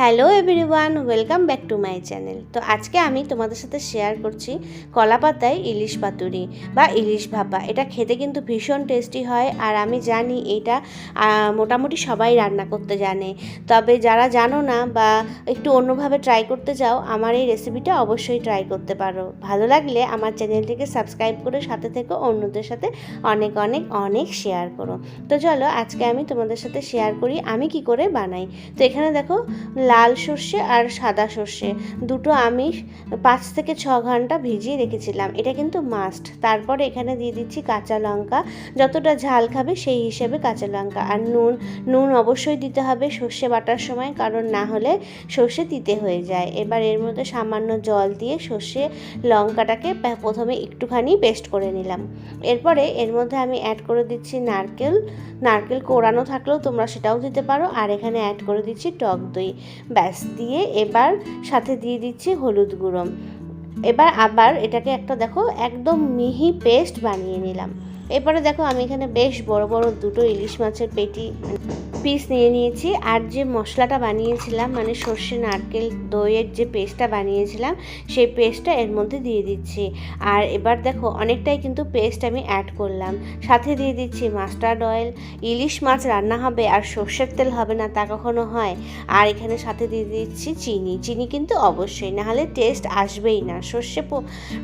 Hello everyone, welcome back to my channel. তো আজকে আমি তোমাদের সাথে শেয়ার করছি কলাপাতায় ইলিশ পাতুরি বা ইলিশ ভাপা। এটা খেতে কিন্তু ভীষণ টেস্টি হয়, আর আমি জানি এটা মোটামুটি সবাই রান্না করতে জানে। তবে যারা জানো না বা একটু অন্যভাবে ট্রাই করতে চাও, আমার এই রেসিপিটা অবশ্যই ট্রাই করতে পারো। ভালো লাগলে আমার চ্যানেলটিকে সাবস্ক্রাইব করে সাথে থেকে অন্যদের সাথে অনেক অনেক অনেক শেয়ার করো। তো চলো আজকে আমি তোমাদের সাথে শেয়ার করি আমি কি করে বানাই। তো এখানে দেখো, লাল সর্ষে আর সাদা সর্ষে দুটো আমি 5 থেকে 6 ঘন্টা ভিজিয়ে রেখেছিলাম, এটা কিন্তু মাস্ট। তারপরে এখানে দিয়ে দিচ্ছি কাঁচা লঙ্কা, যতটা ঝাল খাবে সেই হিসেবে কাঁচা লঙ্কা, আর নুন অবশ্যই দিতে হবে সর্ষে বাটার সময়, কারণ না হলে সর্ষে তিতে হয়ে যায়। এবার এর মধ্যে সামান্য জল দিয়ে সর্ষে লঙ্কাটাকে প্রথমে একটুখানি পেস্ট করে নিলাম। এরপরে এর মধ্যে আমি অ্যাড করে দিচ্ছি নারকেল কোরানো থাকলেও তোমরা সেটাও দিতে পারো, আর এখানে অ্যাড করে দিচ্ছি টক দই। ব্যাস দিয়ে এবার সাথে দিয়ে দিচ্ছি হলুদ গুঁড়ো। এবার আবার এটাকে একটা দেখো একদম মিহি পেস্ট বানিয়ে নিলাম। এরপরে দেখো আমি এখানে বেশ বড় বড় দুটো ইলিশ মাছের পিস নিয়ে নিয়েছি, আর যে মশলাটা বানিয়েছিলাম মানে সর্ষে নারকেল দইয়ের যে পেস্টটা বানিয়েছিলাম সেই পেস্টটা এর মধ্যে দিয়ে দিচ্ছি। আর এবার দেখো অনেকটাই কিন্তু পেস্ট আমি অ্যাড করলাম, সাথে দিয়ে দিচ্ছি মাস্টার্ড অয়েল। ইলিশ মাছ রান্না হবে আর সর্ষের তেল হবে না তা কখনো হয়। আর এখানে সাথে দিয়ে দিচ্ছি চিনি কিন্তু অবশ্যই, নাহলে টেস্ট আসবেই না।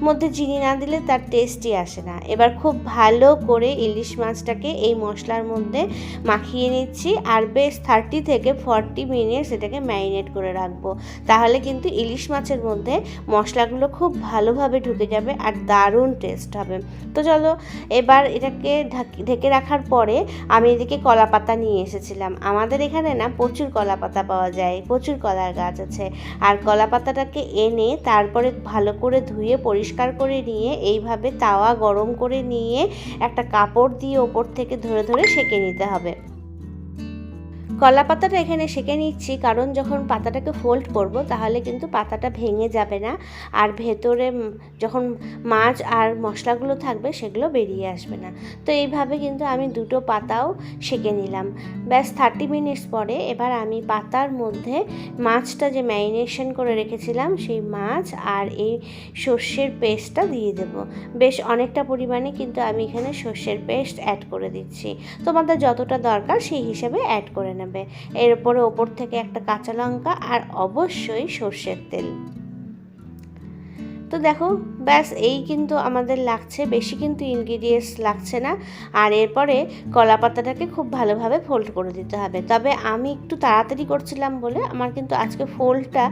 মধ্যে চিনি না দিলে তার টেস্টই আসে না। এবার খুব ভালো করে ইলিশ মাছটাকে এই মশলার মধ্যে মাখিয়ে নিচ্ছি, আর বেশ 30 থেকে 40 মিনিটস এটাকে ম্যারিনেট করে রাখবো। তাহলে কিন্তু ইলিশ মাছের মধ্যে মশলাগুলো খুব ভালোভাবে ঢুকে যাবে আর দারুণ টেস্ট হবে। তো চলো এবার এটাকে ঢেকে রাখার পরে আমি এদিকে কলাপাতা নিয়ে এসেছিলাম। আমাদের এখানে না প্রচুর কলাপাতা পাওয়া যায়, প্রচুর কলার গাছ আছে। আর কলাপাতাটাকে এনে তারপরে ভালো করে ধুয়ে পরিষ্কার করে নিয়ে এইভাবে তাওয়া গরম করে নিয়ে একটা কাপড় দিয়ে ওপর থেকে ধরে ধরে সেঁকে নিতে হবে। কলা পাতাটা এখানে সেঁকে নিচ্ছি, কারণ যখন পাতাটাকে ফোল্ড করব তাহলে কিন্তু পাতাটা ভেঙে যাবে না, আর ভেতরে যখন মাছ আর মশলাগুলো থাকবে সেগুলো বেরিয়ে আসবে না। তো এইভাবে কিন্তু আমি দুটো পাতাও সেঁকে নিলাম। ব্যাস 30 মিনিটস পরে এবার আমি পাতার মধ্যে মাছটা যে ম্যারিনেশন করে রেখেছিলাম সেই মাছ আর এই সর্ষের পেস্টটা দিয়ে দেব। বেশ অনেকটা পরিমাণে কিন্তু আমি এখানে সর্ষের পেস্ট অ্যাড করে দিচ্ছি, তোমাদের যতটা দরকার সেই হিসাবে অ্যাড করে নেবে। এর উপরে ওপর থেকে একটা কাঁচা লঙ্কা আর অবশ্যই সর্ষের তেল। তো দেখো ব্যাস এই কিন্তু আমাদের লাগছে, বেশি কিন্তু ইনগ্রিডিয়েন্টস লাগছে না। আর এরপরে কলা পাতাটাকে খুব ভালোভাবে ফোল্ড করে দিতে হবে। তবে আমি একটু তাড়াতাড়ি করছিলাম বলে আমার কিন্তু আজকে ফোল্ডটা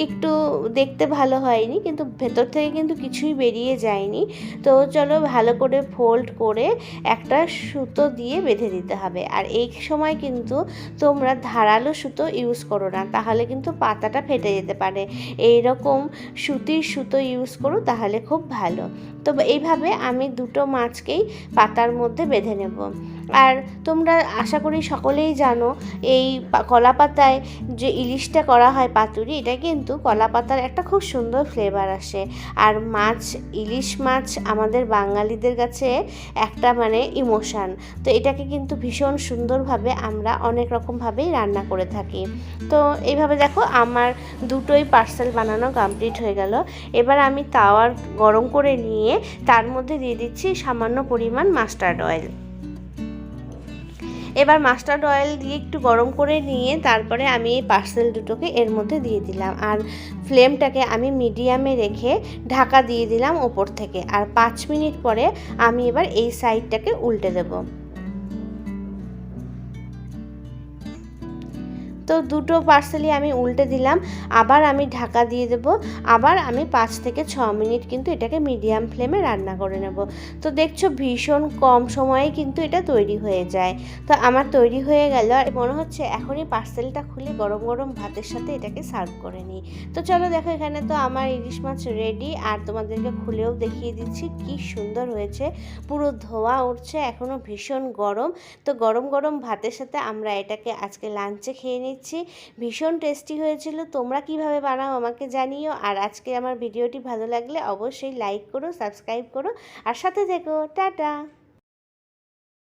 একটু দেখতে ভালো হয়নি, কিন্তু ভেতর থেকে কিন্তু কিছুই বেরিয়ে যায়নি। তো চলো ভালো করে ফোল্ড করে একটা সুতো দিয়ে বেঁধে দিতে হবে। আর এই সময় কিন্তু তোমরা ধারালো সুতো ইউজ করো না, তাহলে কিন্তু পাতাটা ফেটে যেতে পারে। এইরকম সুতির সুতো ইউজ করো তাহলে খুব ভালো। তো এইভাবে আমি দুটো মাছকেই পাতার মধ্যে বেঁধে নেব। আর তোমরা আশা করি সকলেই জানো এই কলা পাতায় যে ইলিশটা করা হয় পাতুরি, এটা কিন্তু কলা পাতার একটা খুব সুন্দর ফ্লেভার আসে। আর ইলিশ মাছ আমাদের বাঙালিদের কাছে একটা মানে ইমোশান। তো এটাকে কিন্তু ভীষণ সুন্দরভাবে আমরা অনেক রকমভাবেই রান্না করে থাকি। তো এইভাবে দেখো আমার দুটোই পার্সেল বানানো কমপ্লিট হয়ে গেল। এবার আমি তাওয়ার গরম করে নিয়ে তার মধ্যে দিয়ে দিচ্ছি সামান্য পরিমাণ মাস্টার্ড অয়েল। এবার মাস্টার্ড অয়েল দিয়ে একটু গরম করে নিয়ে তারপরে আমি এই পার্সেল দুটোকে এর মধ্যে দিয়ে দিলাম, আর ফ্লেমটাকে আমি মিডিয়ামে রেখে ঢাকা দিয়ে দিলাম ওপর থেকে। আর 5 মিনিট পরে আমি এবার এই সাইডটাকে উল্টে দেবো। তো দুটো পার্সেলই আমি উল্টে দিলাম, আবার আমি ঢাকা দিয়ে দেব। আবার আমি 5 থেকে 6 মিনিট কিন্তু এটাকে মিডিয়াম ফ্লেমে রান্না করে নেব। তো দেখছো ভীষণ কম সময়ে কিন্তু এটা তৈরি হয়ে যায়। তো আমার তৈরি হয়ে গেল, আর মনে হচ্ছে এখনই পার্সেলটা খুলে গরম গরম ভাতের সাথে এটাকে সার্ভ করে নিই। তো চলো দেখো এখানে তো আমার ইলিশ মাছ রেডি, আর তোমাদেরকে খুলেও দেখিয়ে দিচ্ছি কি সুন্দর হয়েছে। পুরো ধোয়া উঠছে, এখনও ভীষণ গরম। তো গরম গরম ভাতের সাথে আমরা এটাকে আজকে লাঞ্চে খেয়ে নিই। ভীষণ টেস্টি হয়েছিল। তোমরা কিভাবে বানাও আমাকে জানিও। আর আজকে আমার ভিডিওটি ভালো লাগলে অবশ্যই লাইক করো, সাবস্ক্রাইব করো আর সাথে থেকো। টাটা।